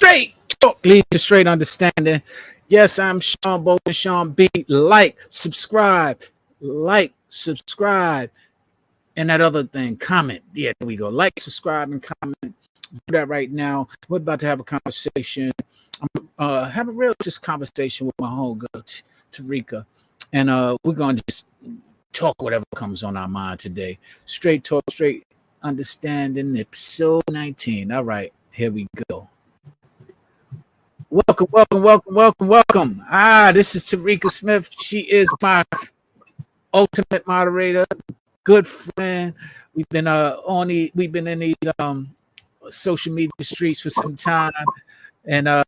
Straight talk leads to straight understanding. Yes, I'm Sean Bolton, Sean B. Like, subscribe, and that other thing, comment. Yeah, there we go. Like, subscribe, and comment. Do that right now. We're about to have a conversation. Have a real just conversation with my homegirl, Terica. And we're going to just talk whatever comes on our mind today. Straight talk, straight understanding, episode 19. All right, here we go. Welcome. This is Terica Smith. She is my ultimate moderator, good friend. We've been we've been in these social media streets for some time, and I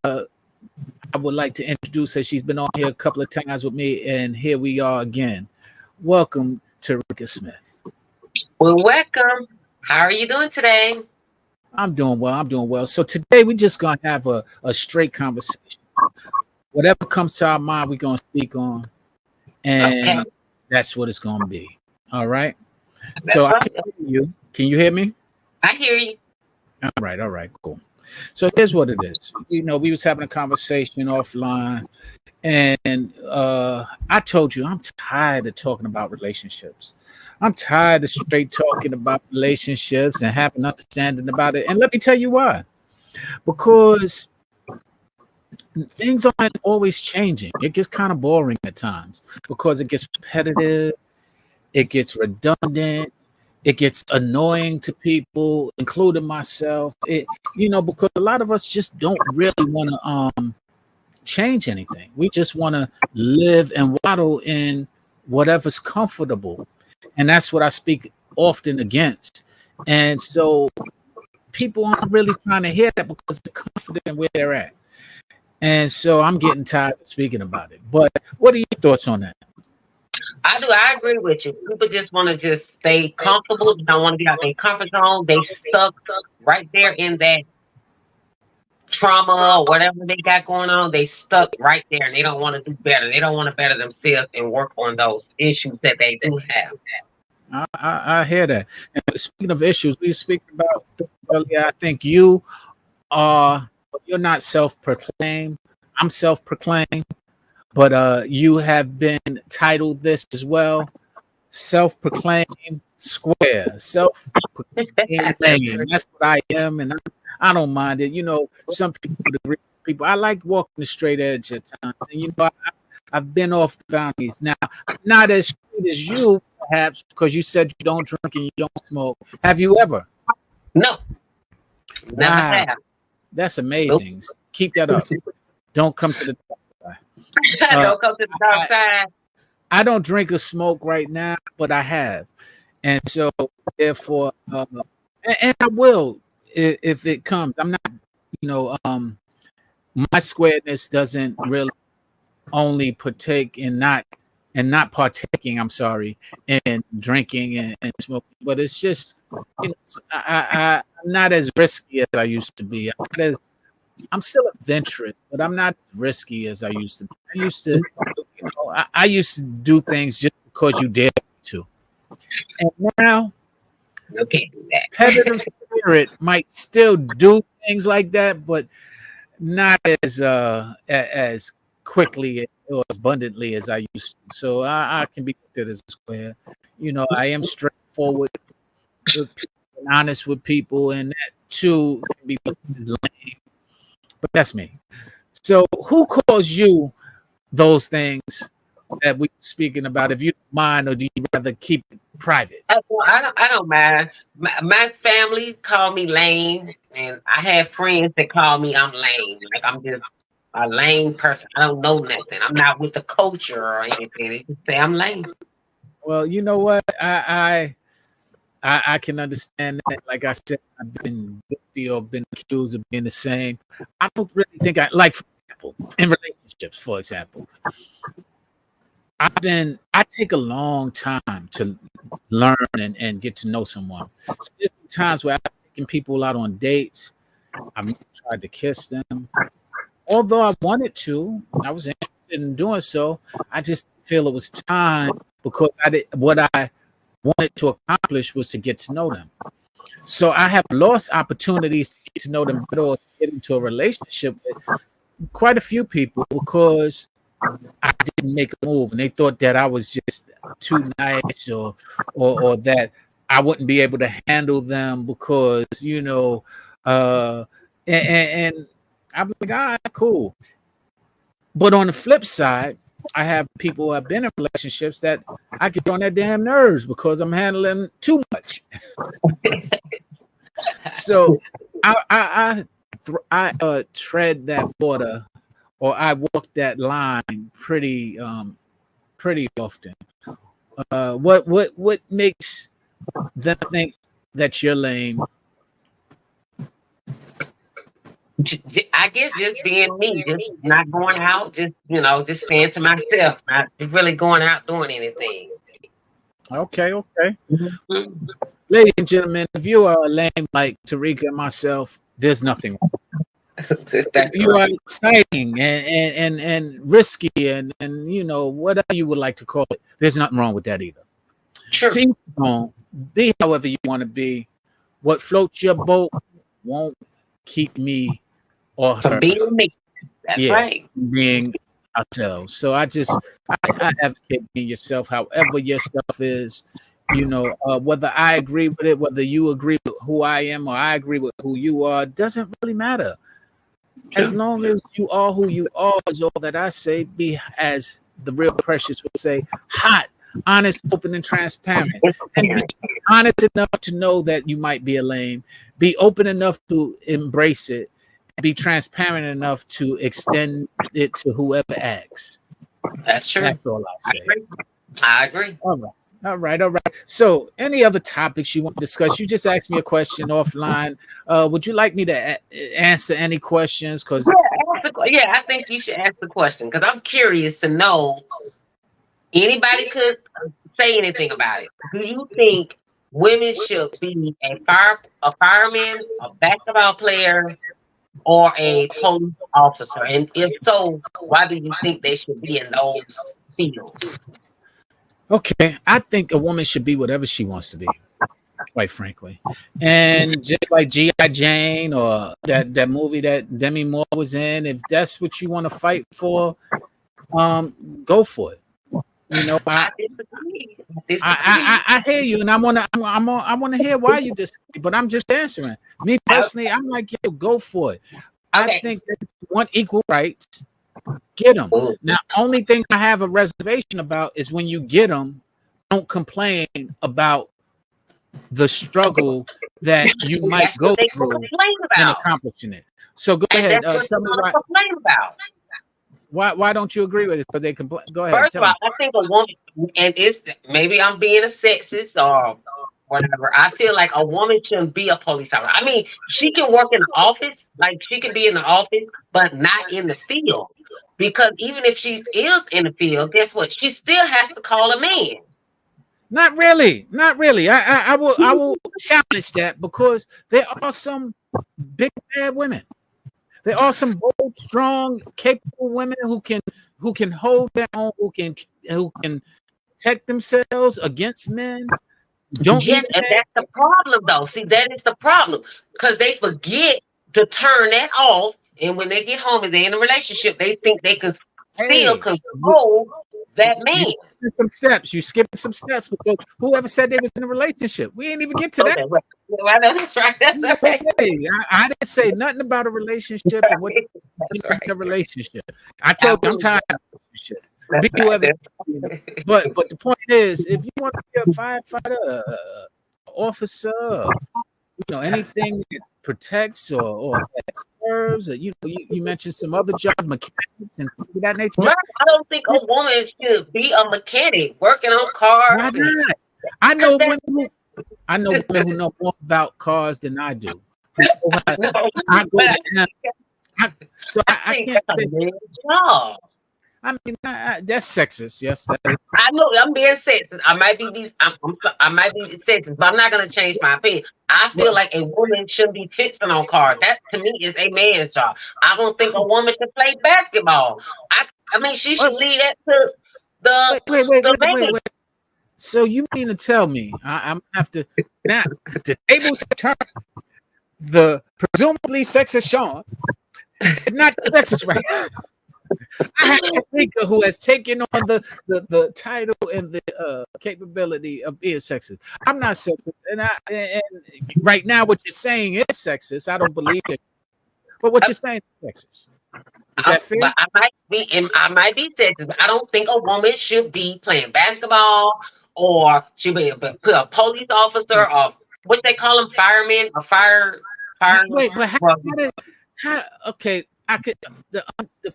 would like to introduce her. She's been on here a couple of times with me, and here we are again. Welcome, Terica Smith. Well, welcome. How are you doing today? I'm doing well. So today we're just gonna have a straight conversation. Whatever comes to our mind, we're gonna speak on, and okay. That's what it's gonna be. All right. That's so right. I can hear you. Can you hear me? I hear you. All right, cool. So here's what it is. We was having a conversation offline, and I told you I'm tired of talking about relationships. I'm tired of straight talking about relationships and having understanding about it. And let me tell you why. Because things aren't always changing. It gets kind of boring at times because it gets repetitive, it gets redundant, it gets annoying to people, including myself. Because a lot of us just don't really want to change anything. We just want to live and waddle in whatever's comfortable. And that's what I speak often against. And so people aren't really trying to hear that because they're confident where they're at. And so I'm getting tired of speaking about it. But what are your thoughts on that? I do. I agree with you. People just want to just stay comfortable. They don't want to get out their comfort zone. They stuck right there in that trauma or whatever they got going on. They stuck right there and they don't want to do better. They don't want to better themselves and work on those issues that they do have. I hear that. And speaking of issues, we speak about earlier. I think you're not self-proclaimed. I'm self-proclaimed, but you have been titled this as well. Self-proclaimed square, self-proclaimed lane. That's what I am, and I don't mind it. Some people I like walking the straight edge at times, and I've been off the boundaries. Now, not as straight as you, perhaps, because you said you don't drink and you don't smoke. Have you ever? No. Never have. That's amazing. Nope. Keep that up. Don't come to the dark side. Don't come to the dark side. I don't drink or smoke right now, but I have. And so, therefore, and I will if it comes. I'm not, my squareness doesn't really only partake in not partaking, I'm sorry, in drinking and smoking, but it's just, I'm not as risky as I used to be. I'm still adventurous, but I'm not as risky as I used to be. I used to do things just because you dared to. And now, competitive spirit might still do things like that, but not as quickly or as abundantly as I used to. So I can be looked at as a square. I am straightforward with people and honest with people, and that too can be looked at as lame. But that's me. So who calls you those things that we're speaking about? If you don't mind, or do you rather keep it private? I don't mind. My family call me lame, and I have friends that call me I'm lame. Like I'm just a lame person. I don't know nothing. I'm not with the culture or anything. They just say I'm lame. Well, you know what? I can understand that. Like I said, I've been guilty or been accused of being the same. I don't really think for example, in relationships, for example, I take a long time to learn and get to know someone. So there's been times where I've taken people out on dates. I've tried to kiss them. Although I wanted to, I was interested in doing so. I just feel it was time because what I wanted to accomplish was to get to know them. So I have lost opportunities to get to know them better or get into a relationship with quite a few people because I didn't make a move, and they thought that I was just too nice, or that I wouldn't be able to handle them because uh, and I'm like, all right, cool. But on the flip side, I have people who have been in relationships that I get on their damn nerves because I'm handling too much. So I tread that water, or I walk that line pretty often. What makes them think that you're lame? I guess just being me, just not going out, just staying to myself, not really going out doing anything. Okay. Mhm. Ladies and gentlemen, if you are lame like Terica and myself, there's nothing wrong. If That's you are right. exciting and risky and whatever you would like to call it, there's nothing wrong with that either. To True. each his own, be however you want to be. What floats your boat won't keep me or From her, being me. That's yeah, right. from being ourselves. So I advocate being yourself, however your stuff is. Whether I agree with it, whether you agree with who I am or I agree with who you are, doesn't really matter. As True. long as you are who you are, is all that I say. Be, as the real Precious would say, hot, honest, open, and transparent. And be honest enough to know that you might be a lame. Be open enough to embrace it. And be transparent enough to extend it to whoever asks. That's true. That's all I I say. agree. I agree. All right. All right. So, any other topics you want to discuss? You just asked me a question offline. Would you like me to answer any questions? Because Yeah, I think you should ask the question because I'm curious to know anybody could say anything about it. Do you think women should be a fireman, a basketball player, or a police officer? And if so, why do you think they should be in those fields? okay, I think a woman should be whatever she wants to be, quite frankly. And just like G.I. Jane or that movie that Demi Moore was in, if that's what you want to fight for, go for it. You know, I I disagree. I I, disagree. I, I hear you, and I want to hear why you disagree, but I'm just answering. Me I- personally, I'm like, yo, go for it. I okay. think that if you want equal rights, get them. Mm. Now, only thing I have a reservation about is when you get them, don't complain about the struggle that you might That's what go they through complain in about. accomplishing it. So go And ahead, that's what tell you're me going to complain about. why don't you agree with it? But they complain. Go ahead, First of tell all, me. I think a woman, and it's maybe I'm being a sexist or whatever. I feel like a woman shouldn't be a police officer. I mean, she can work in the office, like she can be in the office, but not in the field. Because even if she is in the field, guess what? She still has to call a man. Not really, not really. I will challenge that because there are some big bad women. There are some bold, strong, capable women who can hold their own, who can protect themselves against men. Don't need Yes, and a that's the problem, though. See, that is the problem because they forget to turn that off. And when they get home and they're in a relationship, they think they can man. still Hey, you, control that you man. skipping some steps. You skipping some steps because whoever said they was in a relationship, we ain't even get to that. Okay, well, I know that's right. That's Hey, right. I didn't say nothing about a relationship and what That's in a right. relationship. I I told you I'm believe tired that. of relationship. That's Be right. whoever. But the point is, if you want to be a firefighter, officer, anything that protects or that serves, or you mentioned some other jobs, mechanics and things of that nature. Right. I don't think a woman should be a mechanic working on Why cars and not? I because know women who I know women who know more about cars than I do. Who know how, no, I go but down. So I I think can't that's a say. man's job. I mean, that's sexist. Yes, that is. I know I'm being sexist. I might be these. I might be sexist, but I'm not going to change my opinion. I feel Well, like a woman shouldn't be fixing on cars. That to me is a man's job. I don't think a woman should play basketball. I mean, she should wait, leave that to wait, wait, wait, the wait, wait, man. wait. So you mean to tell me I'm gonna have to now the tables turn? The presumably sexist Sean is not sexist right now. I have Terica who has taken on the title and the capability of being sexist. I'm not sexist, and right now what you're saying is sexist. I don't believe it, but what you're saying is sexist. Is that fair? But I might be sexist, but I don't think a woman should be playing basketball or should be a police officer or what they call them, firemen or fire. Wait, but Well, how? Okay, I could the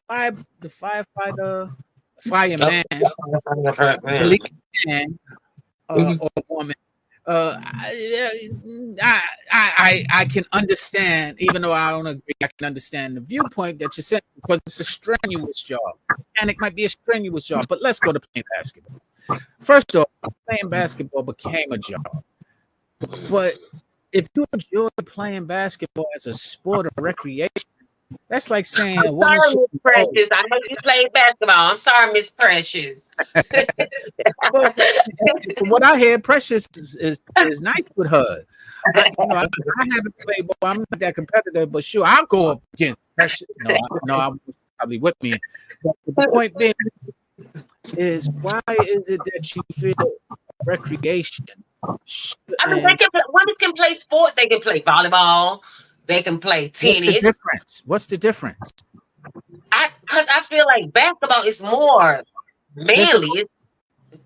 firefighter, fireman, police man, or woman. I can understand, even though I don't agree. I can understand the viewpoint that you're saying because it's a strenuous job. Mechanic might be a strenuous job, but let's go to playing basketball. First off, playing basketball became a job, but if you enjoy playing basketball as a sport or recreation, that's like saying a woman sorry, should. Miss Precious. I know you played basketball. I'm sorry, Miss Precious. Well, from what I hear, Precious is nice with her. I haven't played ball. I'm not that competitive, but sure, I'll go up against Precious. No, I'm probably with me. But the point being is, why is it that you feel recreation? I mean, women can play sport. They can play volleyball. They can play tennis. What's the difference? What's the difference? Because I feel like basketball is more manly.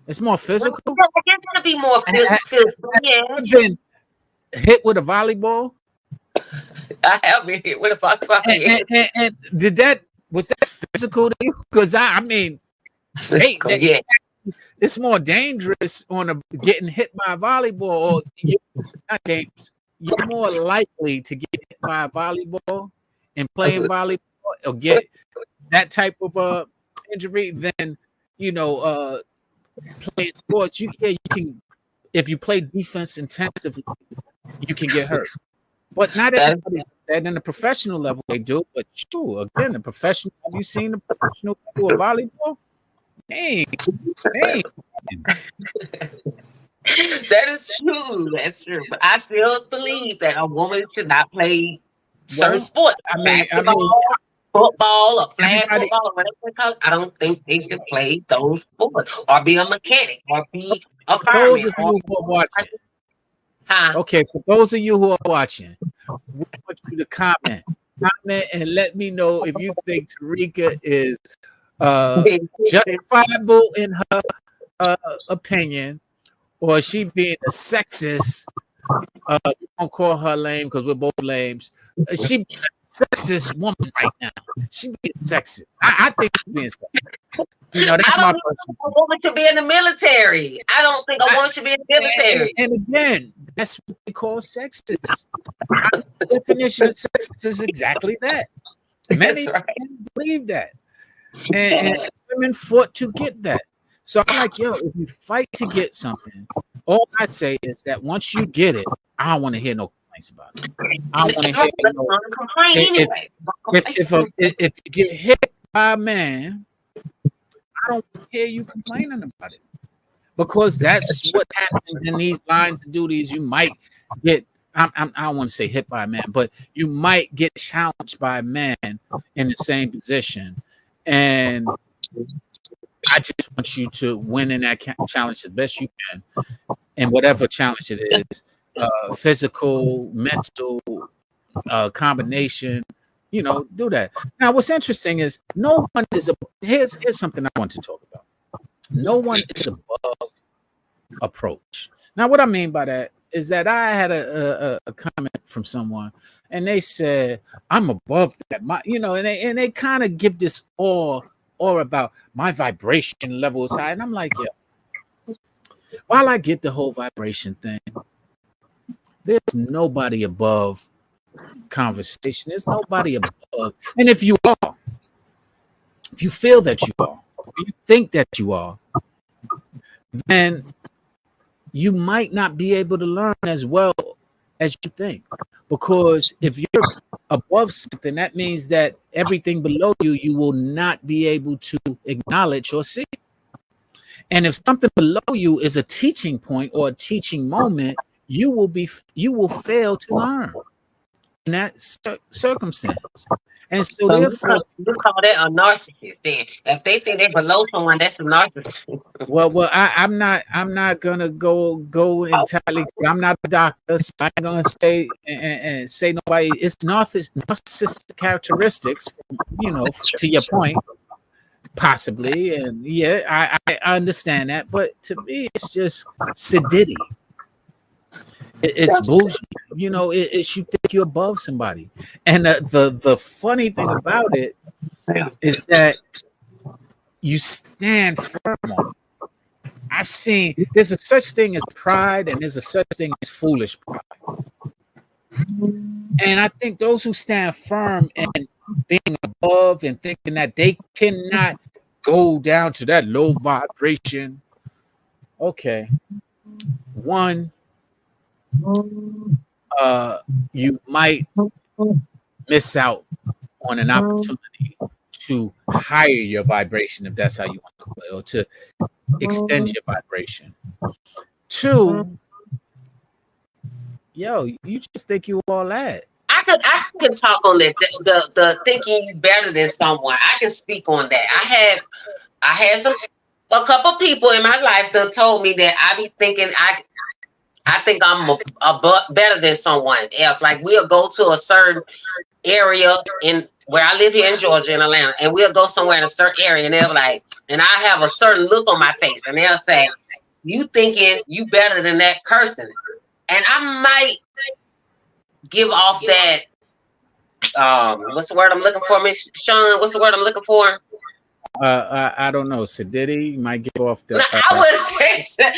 It's more physical. I guess it's gonna be more physical. Yeah. You've been hit with a volleyball. I have been hit with a volleyball. And was that physical to you? Because I mean, it's more dangerous on getting hit by a volleyball. Or not dangerous. You're more likely to get hit by a volleyball and playing volleyball or get that type of injury than playing sports. You can, if you play defense intensively, you can get hurt. But not everybody does that. In the professional level, they do. But sure, again, the professional. Have you seen the professional level of volleyball? Dang. That is true. That's true. But I still believe that a woman should not play certain sports. Basketball, football, or flag football, or whatever they call it. I don't think they should play those sports or be a mechanic or be a fireman. Those of you who are watching. Okay, for those of you who are watching, we want you to comment and let me know if you think Terica is justifiable in her opinion, or is she being a sexist. We won't call her lame because we're both lames. She being a sexist woman right now. She being sexist. I think she's being sexist. That's my question. A woman should be in the military. I don't think a woman should be in the military. And again, that's what they call sexist. The definition of sexist is exactly that. Many believe that. And women fought to get that. So I'm like, yo, if you fight to get something, all I say is that once you get it, I don't want to hear no complaints about it. I don't want to hear if you get hit by a man, I don't hear you complaining about it. Because that's what happens in these lines of duties. You might get, I don't want to say hit by a man, but you might get challenged by a man in the same position. And I just want you to win in that challenge as best you can. And whatever challenge it is, physical, mental, combination, do that. Now, what's interesting is no one is here's something I want to talk about. No one is above approach. Now, what I mean by that is that I had a comment from someone, and they said, "I'm above that." And they kind of give this awe about my vibration level is high, and I'm like, yeah. While I get the whole vibration thing, there's nobody above conversation. There's nobody above, and if you feel that you are, or you think that you are, then you might not be able to learn as well as you think. Because if you're above something, that means that everything below you will not be able to acknowledge or see. And if something below you is a teaching point or a teaching moment, you will fail to learn in that circumstance. And so So therefore, you call that a narcissist then. If they think they're below someone, that's a narcissist. I'm not gonna go entirely. I'm not a doctor, so I ain't gonna say and say nobody. It's narcissistic characteristics, to your point, possibly, and yeah, I understand that, but to me, it's just sedity. It's bullshit. It's you think you're above somebody, and the funny thing about it is that you stand firm on it. I've seen there's a such thing as pride and there's a such thing as foolish pride. And I think those who stand firm and being above and thinking that they cannot go down to that low vibration. Okay. One, you might miss out on an opportunity to higher your vibration, if that's how you want to call it, or to extend your vibration. Two, you just think you all that. I can talk on that. The thinking you better than someone. I can speak on that. I had a couple people in my life that told me that I be thinking I think I'm better than someone else. Like we'll go to a certain area in where I live here in Georgia in Atlanta, and we'll go somewhere in a certain area, and they'll be like, and I have a certain look on my face, and they'll say, "You thinking you better than that person?" And I might give off that. What's the word I'm looking for, Miss Sean? What's the word I'm looking for? I don't know. Sedity might give off the. No, I wouldn't say.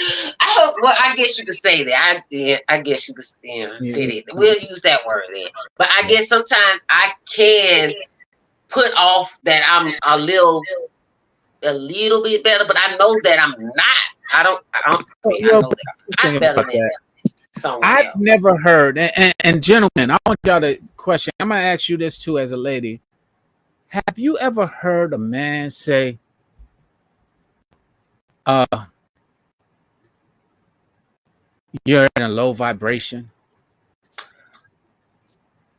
I guess you could say that. I guess you could say it. We'll use that word then. But I guess sometimes I can put off that I'm a little bit better, but I know that I'm not. I know that I'm better than someone else. I've never heard, and gentlemen, I want y'all to question. I'm gonna ask you this too, as a lady. Have you ever heard a man say, you're in a low vibration?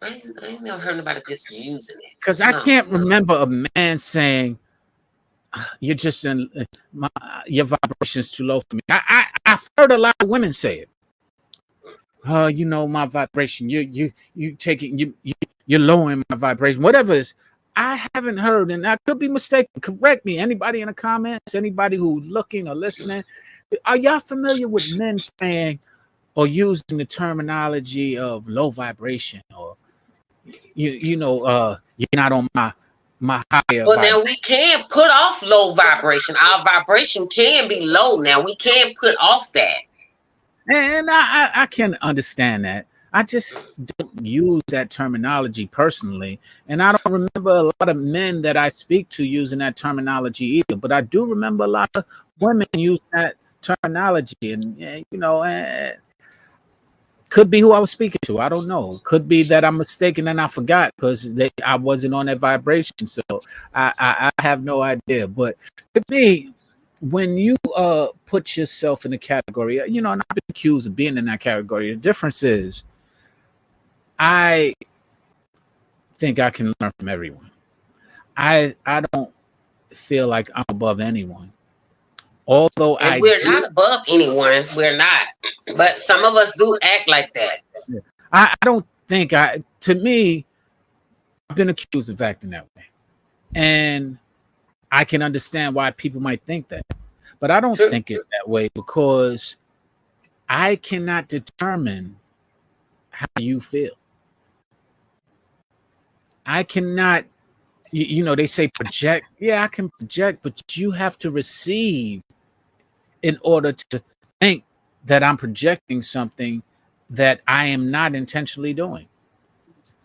I ain't never heard nobody just using it. Because I can't remember a man saying, you're just in your vibration's too low for me. I've heard a lot of women say it. My vibration, you taking you're lowering my vibration, whatever it is. I haven't heard, and I could be mistaken. Correct me. Anybody in the comments, anybody who's looking or listening, are y'all familiar with men saying or using the terminology of low vibration, or you're not on my higher vibration? Now we can put off low vibration. Our vibration can be low. Now we can put off that. And I can understand that. I just don't use that terminology personally. And I don't remember a lot of men that I speak to using that terminology either. But I do remember a lot of women use that terminology. And could be who I was speaking to. I don't know. Could be that I'm mistaken and I forgot because I wasn't on that vibration. So I have no idea. But to me, when you put yourself in a category, and I've been accused of being in that category. The difference is I think I can learn from everyone. I don't feel like I'm above anyone. Although we're not above anyone. We're not. But some of us do act like that. I don't think to me, I've been accused of acting that way. And I can understand why people might think that. But I don't think it that way because I cannot determine how you feel. I cannot, they say project. Yeah, I can project, but you have to receive in order to think that I'm projecting something that I am not intentionally doing.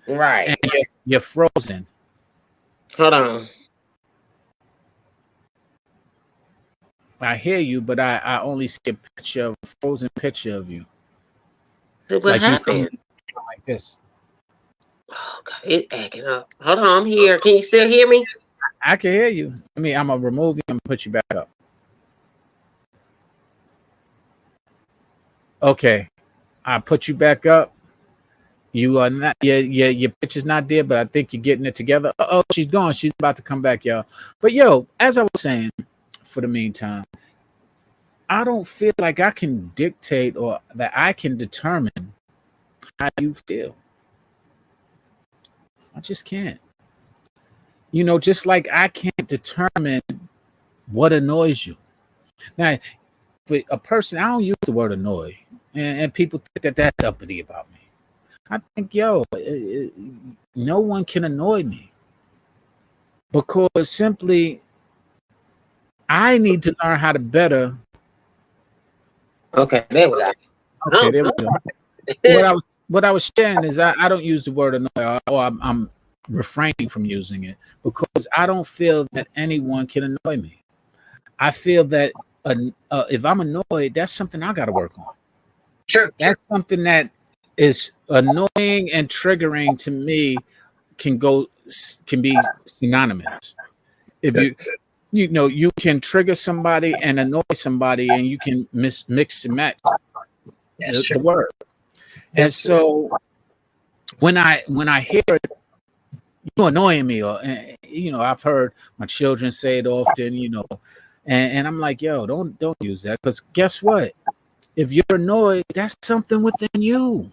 Right. And you're frozen. Hold on. I hear you, but I only see a frozen picture of you. What happened? Like this. Oh God, it's acting up. Hold on, I'm here. Can you still hear me? I can hear you. I'm gonna remove you and put you back up. Okay, I put you back up. You are not, your picture's not there, but I think you're getting it together. Oh, she's gone. She's about to come back, y'all. But yo, as I was saying, for the meantime, I don't feel like I can dictate or that I can determine how you feel. I just can't. Just like I can't determine what annoys you. Now, for a person, I don't use the word annoy, and people think that that's uppity about me. I think, no one can annoy me because simply I need to learn how to better. Okay, there we go. Okay, there we go. What I was sharing is I don't use the word annoy, or I'm refraining from using it because I don't feel that anyone can annoy me. I feel that if I'm annoyed, that's something I got to work on. Sure. That's something that is annoying and triggering to me can be synonymous. If you can trigger somebody and annoy somebody, and you can mix and match the word. And so when I hear it, you annoying me, or I've heard my children say it often, and I'm like, yo, don't use that, because guess what? If you're annoyed, that's something within you.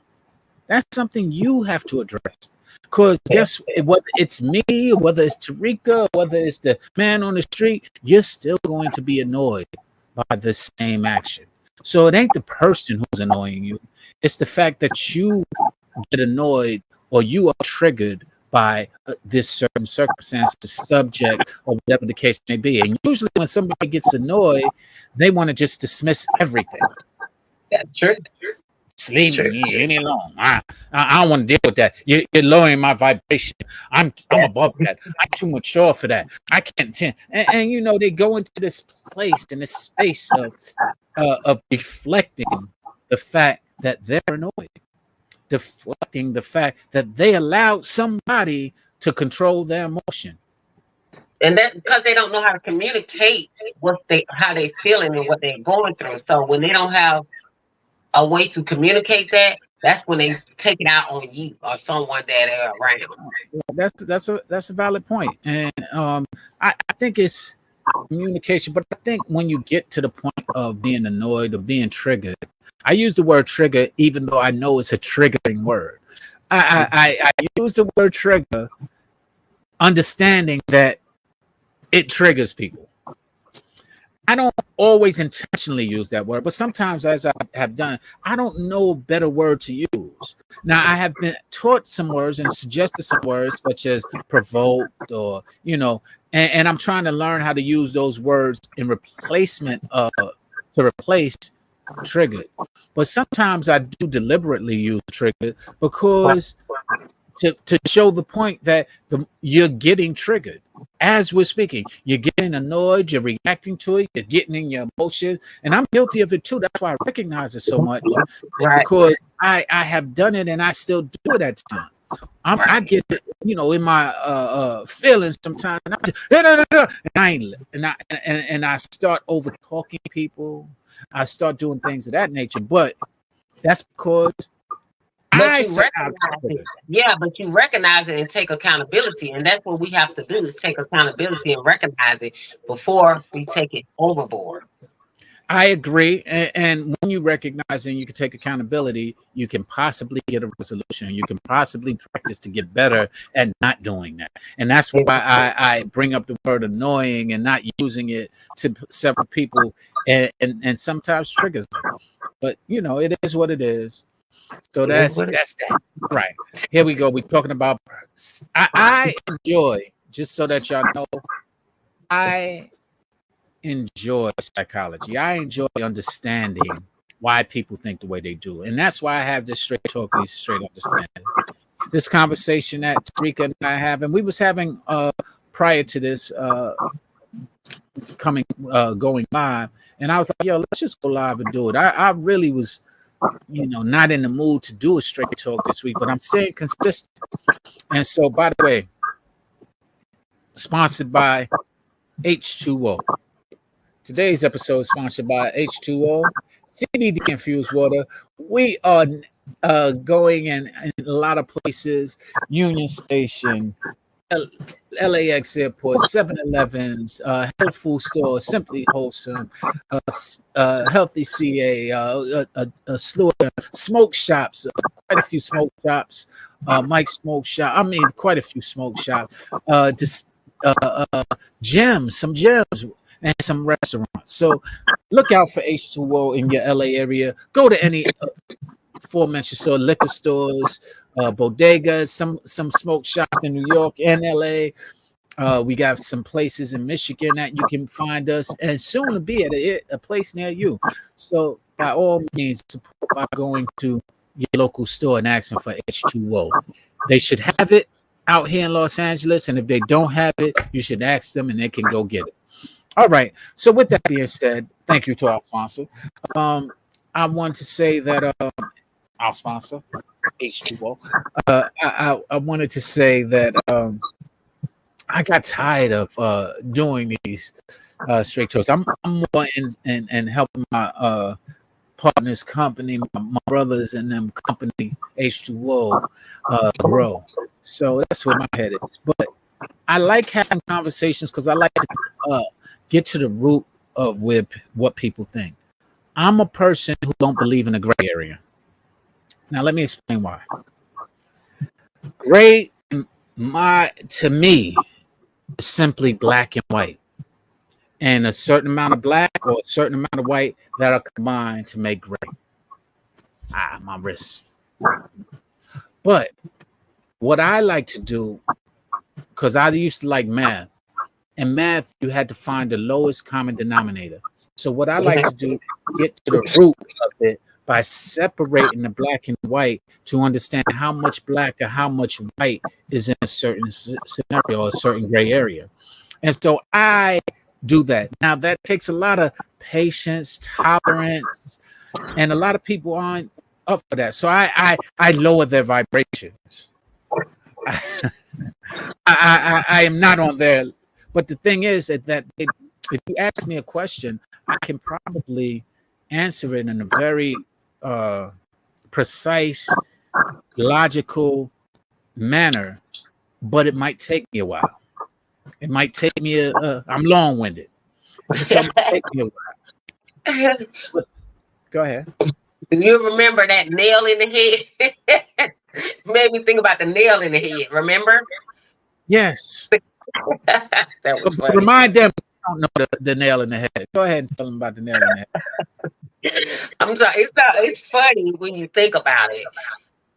That's something you have to address. Because guess whether it's me, or whether it's Terica, or whether it's the man on the street, you're still going to be annoyed by the same action. So it ain't the person who's annoying you. It's the fact that you get annoyed or you are triggered by this certain circumstance, the subject, or whatever the case may be. And usually when somebody gets annoyed, they want to just dismiss everything. That's true. Just leave me alone. I don't want to deal with that. You're lowering my vibration. I'm above that. I'm too mature for that. I can't. And they go into this place, in this space of reflecting the fact that they're annoyed, deflecting the fact that they allowed somebody to control their emotion. And that's because they don't know how to communicate how they feeling and what they're going through. So when they don't have a way to communicate that, that's when they take it out on you or someone that are around. That's a valid point. And I think it's communication, but I think when you get to the point of being annoyed or being triggered, I use the word trigger even though I know it's a triggering word. I use the word trigger understanding that it triggers people. I don't always intentionally use that word, but sometimes, as I have done, I don't know a better word to use. Now, I have been taught some words and suggested some words such as provoked, or, and I'm trying to learn how to use those words in replacement to replace triggered. But sometimes I do deliberately use triggered because to show the point that you're getting triggered. As we're speaking, you're getting annoyed, you're reacting to it, you're getting in your emotions, and I'm guilty of it too. That's why I recognize it so much, because I have done it and I still do it at times. I get it, in my feelings sometimes, and I start over talking people. I start doing things of that nature, but that's because but you recognize it and take accountability, and that's what we have to do, is take accountability and recognize it before we take it overboard. I agree, and when you recognize and you can take accountability, you can possibly get a resolution. You can possibly practice to get better at not doing that, and that's why I bring up the word annoying and not using it to several people, and sometimes triggers them. But it is what it is. So that's that. Right. Here we go. We're talking about I enjoy, just so that y'all know, I enjoy psychology. I enjoy understanding why people think the way they do. And that's why I have this straight talk, these straight understanding. This conversation that Terica and I have, and we was having prior to this going live, and I was like, yo, let's just go live and do it. I really was not in the mood to do a straight talk this week, but I'm staying consistent. And so, by the way, sponsored by H2O. Today's episode is sponsored by H2O. CBD infused water. We are going in a lot of places, Union Station, LAX Airport, 7-Elevens, health food stores, Simply Wholesome, Healthy CA, a slew of smoke shops, quite a few smoke shops, Mike's Smoke Shop. I mean, quite a few smoke shops. Gyms, some gyms, and some restaurants. So look out for H2O in your LA area. Go to any aforementioned store, liquor stores, bodegas, some smoke shops in New York and LA. We got some places in Michigan that you can find us, and soon to be at a place near you. So by all means, support by going to your local store and asking for H2O. They should have it out here in Los Angeles, and if they don't have it, you should ask them, and they can go get it. All right. So with that being said, thank you to our sponsor. I want to say that our sponsor, H2O. I wanted to say that I got tired of doing these straight tours. I'm more in helping my partners company, my brothers and them company H2O grow. So that's where my head is. But I like having conversations because I like to get to the root of what people think. I'm a person who don't believe in a gray area. Now let me explain why. Gray, to me, is simply black and white, and a certain amount of black or a certain amount of white that are combined to make gray. My wrist. But what I like to do, because I used to like math. In math, you had to find the lowest common denominator. So what I like to do is get to the root of it by separating the black and white to understand how much black or how much white is in a certain scenario or a certain gray area. And so I do that. Now that takes a lot of patience, tolerance, and a lot of people aren't up for that. So I lower their vibrations. I am not on there. But the thing is that if you ask me a question, I can probably answer it in a very precise, logical manner, but it might take me a while. It might take me I'm long-winded. So it might take me a while. But, go ahead. Do you remember that nail in the head? Made me think about the nail in the head, remember? Yes. That was funny. Remind them I don't know the nail in the head. Go ahead and tell them about the nail in the head. I'm sorry. It's funny when you think about it.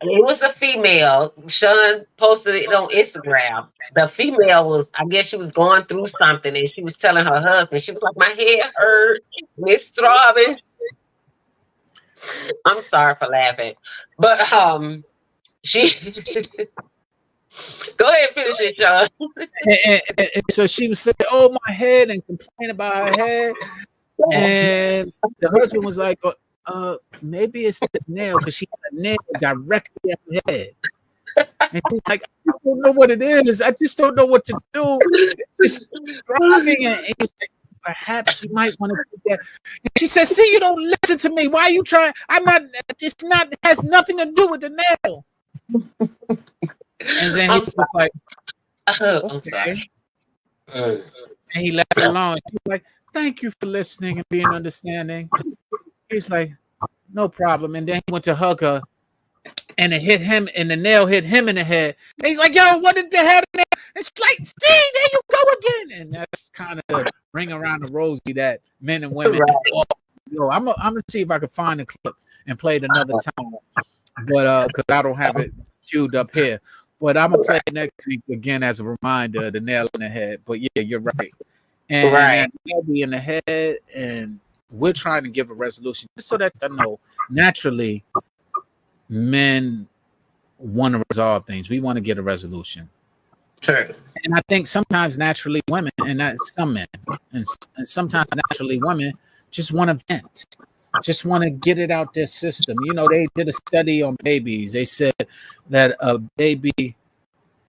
It was a female. Sean posted it on Instagram. The female was, I guess she was going through something and she was telling her husband, she was like, my head hurt, Miss throbbing. I'm sorry for laughing. But she go ahead and finish it, Sean. And so she was saying, oh, my head, and complain about her head. And the husband was like, maybe it's the nail, because she had a nail directly at her head. And she's like, I don't know what it is. I just don't know what to do. It's just throbbing. And he's like, perhaps you might want to do that. And she says, see, you don't listen to me. Why are you trying? It has nothing to do with the nail. And then he was like, okay. And he left it alone. She's like, thank you for listening and being understanding. He's like, no problem. And then he went to hug her, and it hit him, and the nail hit him in the head. And he's like, yo, what did the head in there? And she's like, see, there you go again. And that's kind of the ring around the rosy that men and women. Right. Yo, I'm gonna see if I can find the clip and play it another time. But because I don't have it queued up here. But I'm gonna play it next week again as a reminder, the nail in the head. But yeah, you're right. And nail be in the head, and we're trying to give a resolution just so that I know naturally men want to resolve things. We want to get a resolution. Sure. And I think sometimes naturally women, and that's some men, and sometimes naturally women just want to vent. Just want to get it out their system. You know, they did a study on babies. They said that a baby,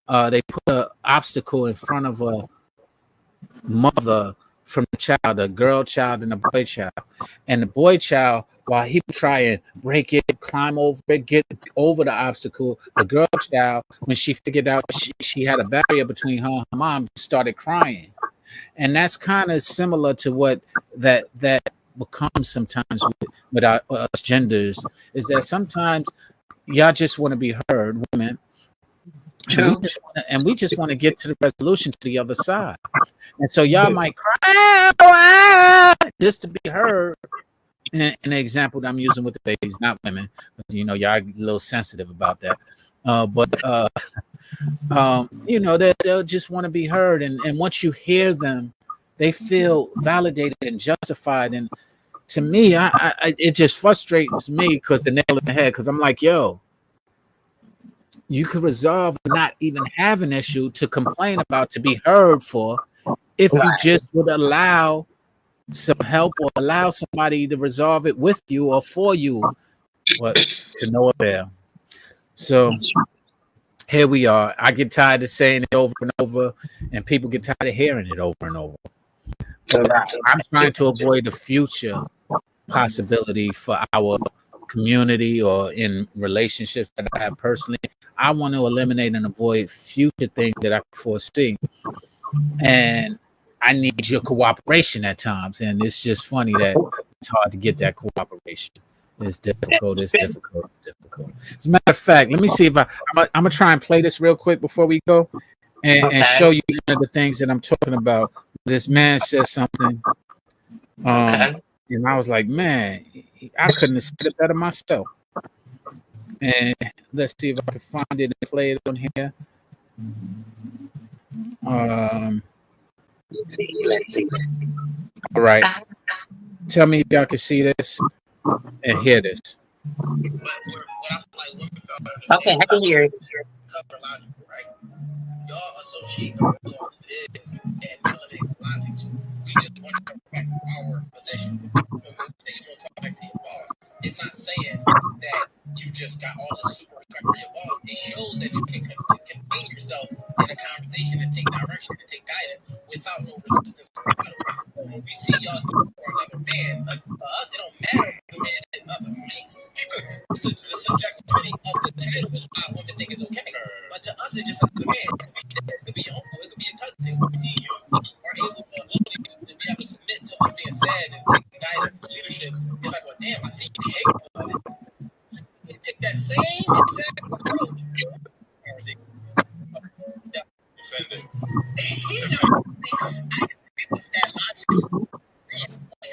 they put an obstacle in front of a mother from the child, a girl child and a boy child. And the boy child, while he would try and break it, climb over it, get over the obstacle, the girl child, when she figured out she had a barrier between her and her mom, started crying. And that's kind of similar to what that becomes sometimes with us genders, is that sometimes y'all just want to be heard, women, and we just want to get to the resolution to the other side. And so y'all might cry just to be heard. In the example that I'm using with the babies, not women, you know, y'all a little sensitive about that. You know, they'll just want to be heard. And once you hear them, they feel validated and justified. And to me, it just frustrates me because the nail in the head, because I'm like, yo, you could resolve not even have an issue to complain about, to be heard for, if you just would allow some help or allow somebody to resolve it with you or for you, but to no avail. So here we are. I get tired of saying it over and over, and people get tired of hearing it over and over. I'm trying to avoid the future possibility for our community or in relationships that I have personally. I want to eliminate and avoid future things that I can foresee. And I need your cooperation at times. And it's just funny that it's hard to get that cooperation. It's difficult. It's difficult. It's difficult. As a matter of fact, let me see if I'm gonna try and play this real quick before we go, and show you one of the things that I'm talking about. This man says something, and I was like, man, I couldn't have said it better myself. And let's see if I can find it and play it on here. All right. Tell me if y'all can see this and hear this. Okay, I can hear it. Right? Y'all associate the role of who it is and eliminate logic to it. We just want to back our position. So when you say you want to talk back to your boss, it's not saying that you just got all the super respect for your boss. It shows that you can contain yourself in a conversation and take direction and take guidance without no resistance or rebuttal. When we see y'all do it for another man, like for us, it don't matter if the man is another, right? The subjectivity of the title is why women think it's okay. But to us, it's just another man. It could be your uncle, it could be a cousin. We see you are able to be able to submit to what's being said and take guidance and leadership. It's like, well, damn, I see you capable of it. And take that same exact approach. With that logic,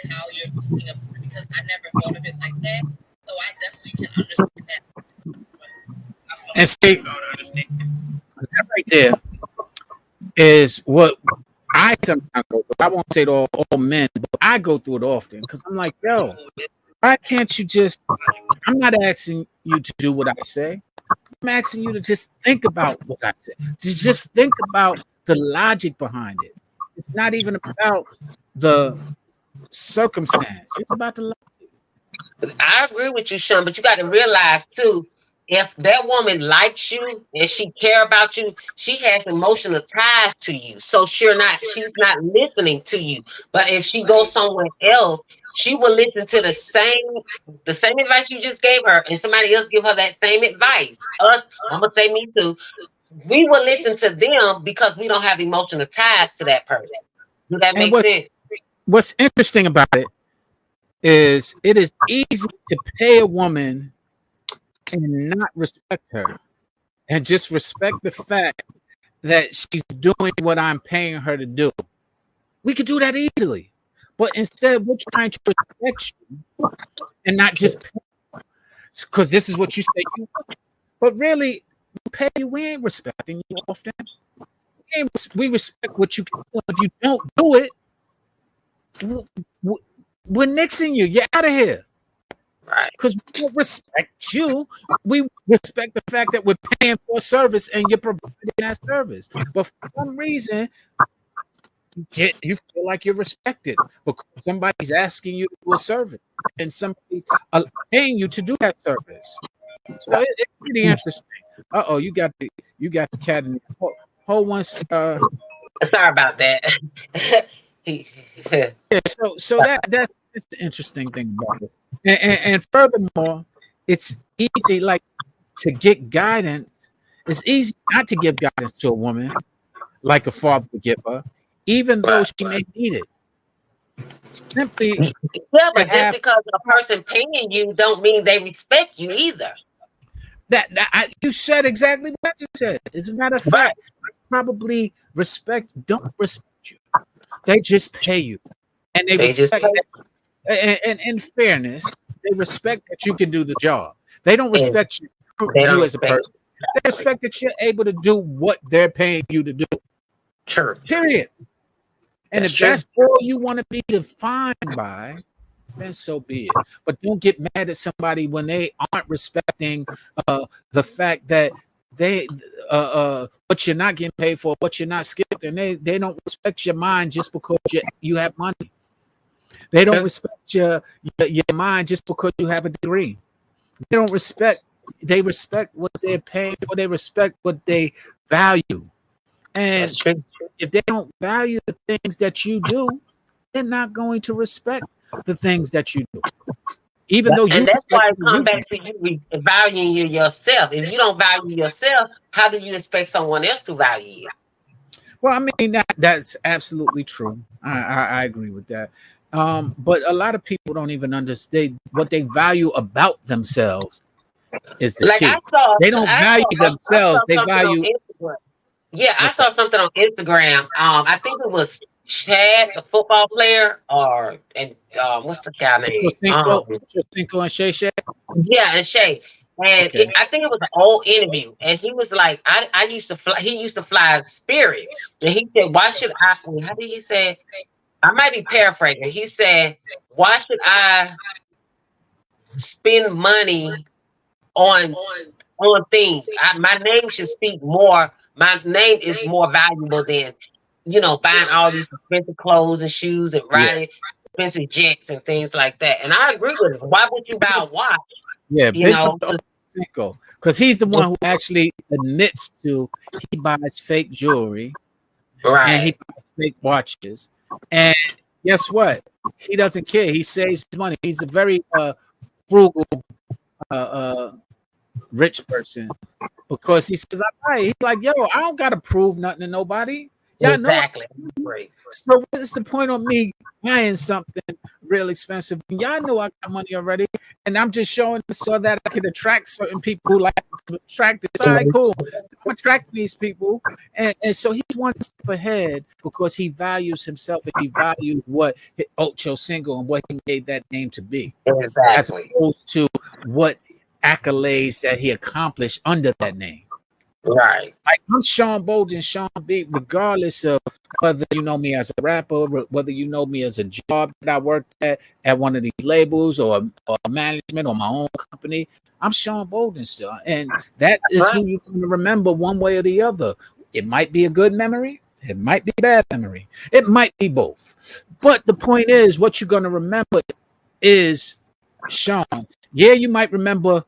how you're thinking about it, because I never thought of it like that. So I definitely can understand that. And see, that right there is what I sometimes go through. I won't say to all men, but I go through it often because I'm like, yo, why can't you just? I'm not asking you to do what I say. I'm asking you to just think about what I say. To just think about the logic behind it. It's not even about the circumstance. It's about the logic. I agree with you, Sean, but you got to realize too, if that woman likes you and she care about you, she has emotional ties to you. So she's not listening to you. But if she goes somewhere else, she will listen to the same advice you just gave her, and somebody else give her that same advice. Us, I'm gonna say me too. We will listen to them because we don't have emotional ties to that person. Does that make sense? What's interesting about it is easy to pay a woman and not respect her, and just respect the fact that she's doing what I'm paying her to do. We could do that easily, but instead we're trying to respect you and not just because this is what you say you want. But really, we pay you, we ain't respecting you often. We respect what you can do. If you don't do it, we're nixing you. You're out of here. Right. Because we don't respect you. We respect the fact that we're paying for a service and you're providing that service. But for some reason, you feel like you're respected because somebody's asking you to do a service and somebody's paying you to do that service. So it's pretty interesting. Uh-oh, you got the cat in there. Hold one. Sorry about that. Yeah, so that's the interesting thing about it. And furthermore, it's easy like to get guidance. It's easy not to give guidance to a woman like a father would give her, even though she may need it. Simply Yeah, to but just have because a person paying you don't mean they respect you either. you said exactly what you said. As a matter of Right. fact, probably don't respect you. They just pay you, and they They just respect pay. and in fairness, they respect that you can do the job. They don't And respect they don't you as a respect person. They respect that you're able to do what they're paying you to do. true. Period. And That's if true. that's all you want to be defined by, then so be it. But don't get mad at somebody when they aren't respecting the fact that they what you're not getting paid for, what you're not skilled, and they don't respect your mind just because you have money. They don't True. respect your mind just because you have a degree. They don't respect. They respect what they're paying for. They respect what they value. That's And true. if they don't value the things that you do, they're not going to respect the things that you do. Even though you And that's respect why it what comes you do. back to you valuing you yourself. If you don't value yourself, how do you expect someone else to value you? Well, I mean that's absolutely true. I agree with that. But a lot of people don't even understand what they value about themselves is the Like key. They don't value I saw themselves. They something on value Instagram. Yeah, I what's saw that? something on Instagram. I think it was Chad, the football player, and what's the guy name? Ocho Cinco and Shay Shay. Yeah, and Shay. And Okay. I think it was an old interview, and he was like, I used to fly. He used to fly Spirit, and he said, "Why should I?" How did he say? I might be paraphrasing. He said, "Why should I spend money on things? My name should speak more. My name is more valuable than buying all these expensive clothes and shoes and Yeah. riding expensive jets and things like that." And I agree with him. Why would you buy a watch? Yeah, You big up know, to Cinco because he's the one who actually admits to he buys fake jewelry and he right? buys fake watches. And guess what? He doesn't care. He saves his money. He's a very frugal, rich person because he says, "I buy." He's like, "Yo, I don't gotta prove nothing to nobody. Y'all know." Exactly. Great. So what's the point of me buying something real expensive? Y'all know I got money already, and I'm just showing this so that I can attract certain people who like to attract this. All right, cool. I'm attracting these people, and so he's one step ahead because he values himself and he values what Ocho Cinco and what he made that name to be, as Exactly. opposed to what accolades that he accomplished under that name. Right. Like I'm Sean Bolden, Sean B, regardless of whether you know me as a rapper, whether you know me as a job that I worked at one of these labels or management or my own company. I'm Sean Bolden still. And that is Right. who you're going to remember one way or the other. It might be a good memory. It might be a bad memory. It might be both. But the point is, what you're going to remember is Sean. Yeah, you might remember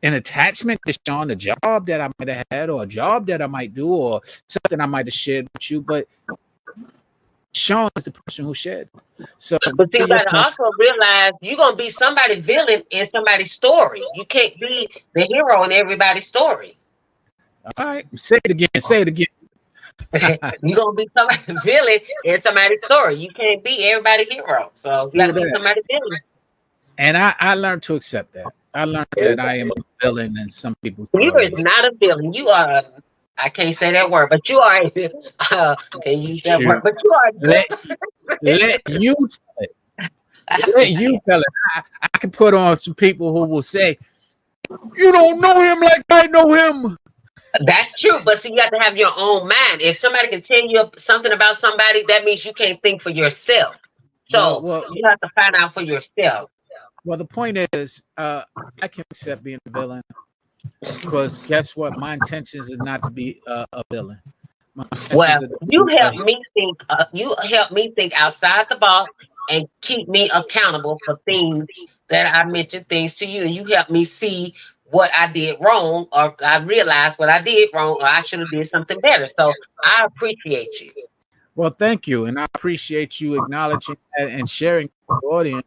an attachment to Sean, a job that I might have had, or a job that I might do, or something I might have shared with you. But Sean is the person who shared. So, But see, you your gotta point. also realize you're gonna be somebody villain in somebody's story. You can't be the hero in everybody's story. All right, say it again. Say it again. You're gonna be somebody villain in somebody's story. You can't be everybody's hero. So you True gotta be that. somebody villain. And I learned to accept that. I learned that I am a villain in some people's You is stories. not a villain. You are. I can't say that word, but you are. Can't use that word, Shoot. but you are. Let you tell it. Let you tell it. I can put on some people who will say, "You don't know him like I know him." That's true, but see, you have to have your own mind. If somebody can tell you something about somebody, that means you can't think for yourself. Well, So well, you have to find out for yourself. well. The point is, I can accept being a villain because guess what? My intentions is not to be a villain. My intentions Well, are to you be help me think. You help me think outside the box and keep me accountable for things that I mentioned things to you, and you help me see what I did wrong, or I realized what I did wrong, or I should have did something better. So I appreciate you. Well, thank you, and I appreciate you acknowledging that and sharing with the audience.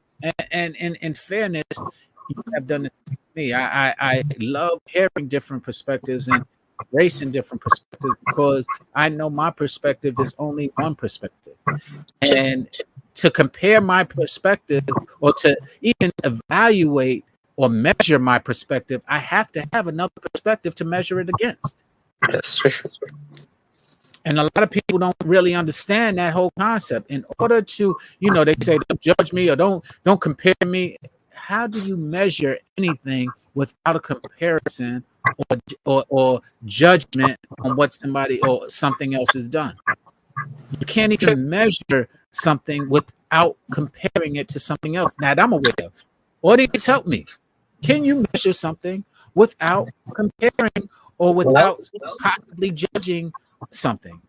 And in fairness, you have done this to me. I love hearing different perspectives and embracing different perspectives because I know my perspective is only one perspective. And to compare my perspective or to even evaluate or measure my perspective, I have to have another perspective to measure it against. And a lot of people don't really understand that whole concept. In order to, they say don't judge me or don't compare me. How do you measure anything without a comparison or judgment on what somebody or something else has done? You can't even measure something without comparing it to something else. Now that I'm aware of. Audience, help me. Can you measure something without comparing or without possibly judging something?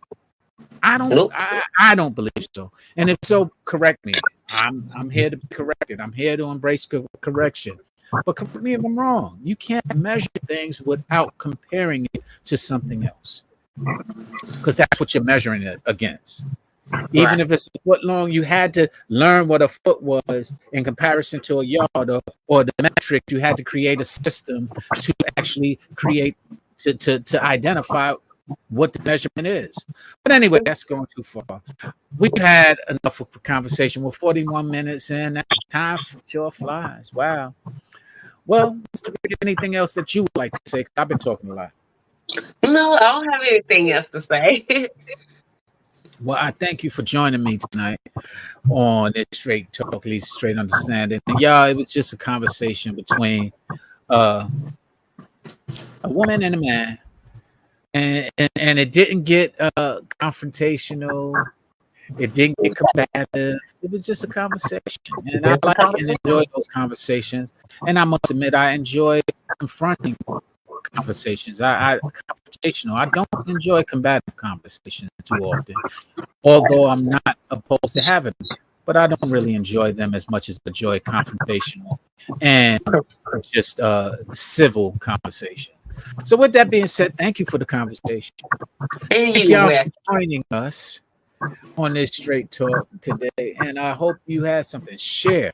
I don't believe so. And if so, correct me. I'm here to be corrected. I'm here to embrace correction. But correct me if I'm wrong. You can't measure things without comparing it to something else, because that's what you're measuring it against. Even if it's a foot long, you had to learn what a foot was in comparison to a yard or the metric. You had to create a system to actually create to identify what the measurement is. But anyway, that's going too far. We've had enough of a conversation. We're 41 minutes in. That time sure flies. Wow. Well, Mr. Rick, anything else that you would like to say? 'Cause I've been talking a lot. No, I don't have anything else to say. Well, I thank you for joining me tonight on this Straight Talk, Lisa Straight Understanding. And yeah, it was just a conversation between a woman and a man. And it didn't get confrontational. It didn't get combative. It was just a conversation. And I like and enjoy those conversations. And I must admit, I enjoy confronting conversations. I confrontational. I don't enjoy combative conversations too often, although I'm not opposed to having them. But I don't really enjoy them as much as I enjoy confrontational and just civil conversation. So with that being said, thank you for the conversation. Thank y'all for joining us on this Straight Talk today. And I hope you had something. Share,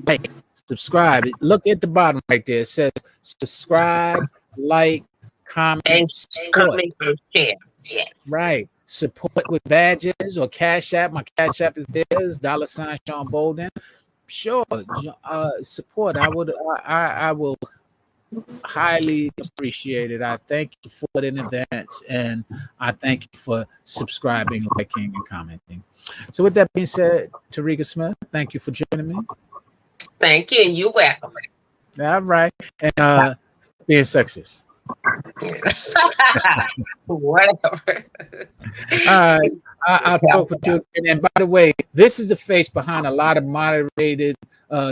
like, subscribe. Look at the bottom right there. It says subscribe, like, comment, and support. share. Yeah. Right. Support with badges or Cash App. My Cash App is theirs, $ Sean Bolden. Sure. Support. I will highly appreciate it. I thank you for it in advance, and I thank you for subscribing, liking, and commenting. So with that being said, Terica Smith, thank you for joining me. Thank you, and you're welcome. All right. And being sexist. Whatever. All right. I'll talk with you. And by the way, this is the face behind a lot of moderated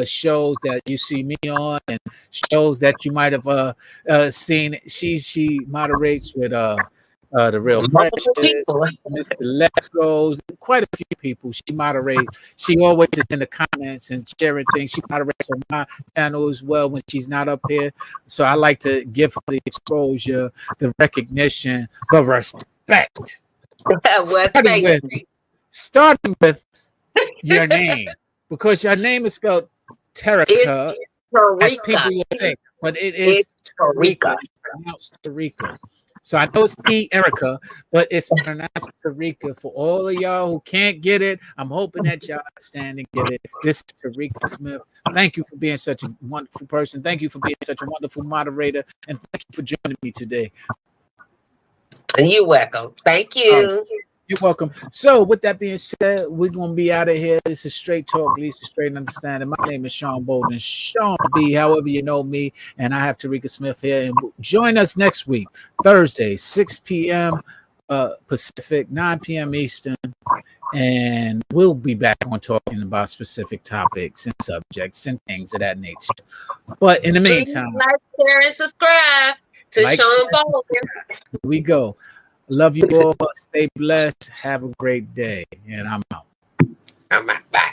shows that you see me on, and shows that you might have seen. She moderates with the Real Precious, Mr. Legos, quite a few people. She moderates. She always is in the comments and sharing things. She moderates on my channel as well when she's not up here. So I like to give her the exposure, the recognition, the respect. Starting with your name, because your name is spelled Terica, as people will say, but it is Terica. It's pronounced Terica. So I know it's Erica, but it's pronounced Terica. For all of y'all who can't get it, I'm hoping that y'all understand and get it. This is Terica Smith. Thank you for being such a wonderful person. Thank you for being such a wonderful moderator, and thank you for joining me today. You're welcome. Thank you. You're welcome. So with that being said, we're going to be out of here. This is Straight Talk, Lisa Straight and Understanding. My name is Sean Bolden, Sean B, however you know me, and I have Terica Smith here. And join us next week, Thursday, 6 p.m. Pacific, 9 p.m. Eastern, and we'll be back on talking about specific topics and subjects and things of that nature. But in the meantime, like, share, and subscribe to Sean Bolden. Here we go. Love you all. Stay blessed. Have a great day. And I'm out. Bye.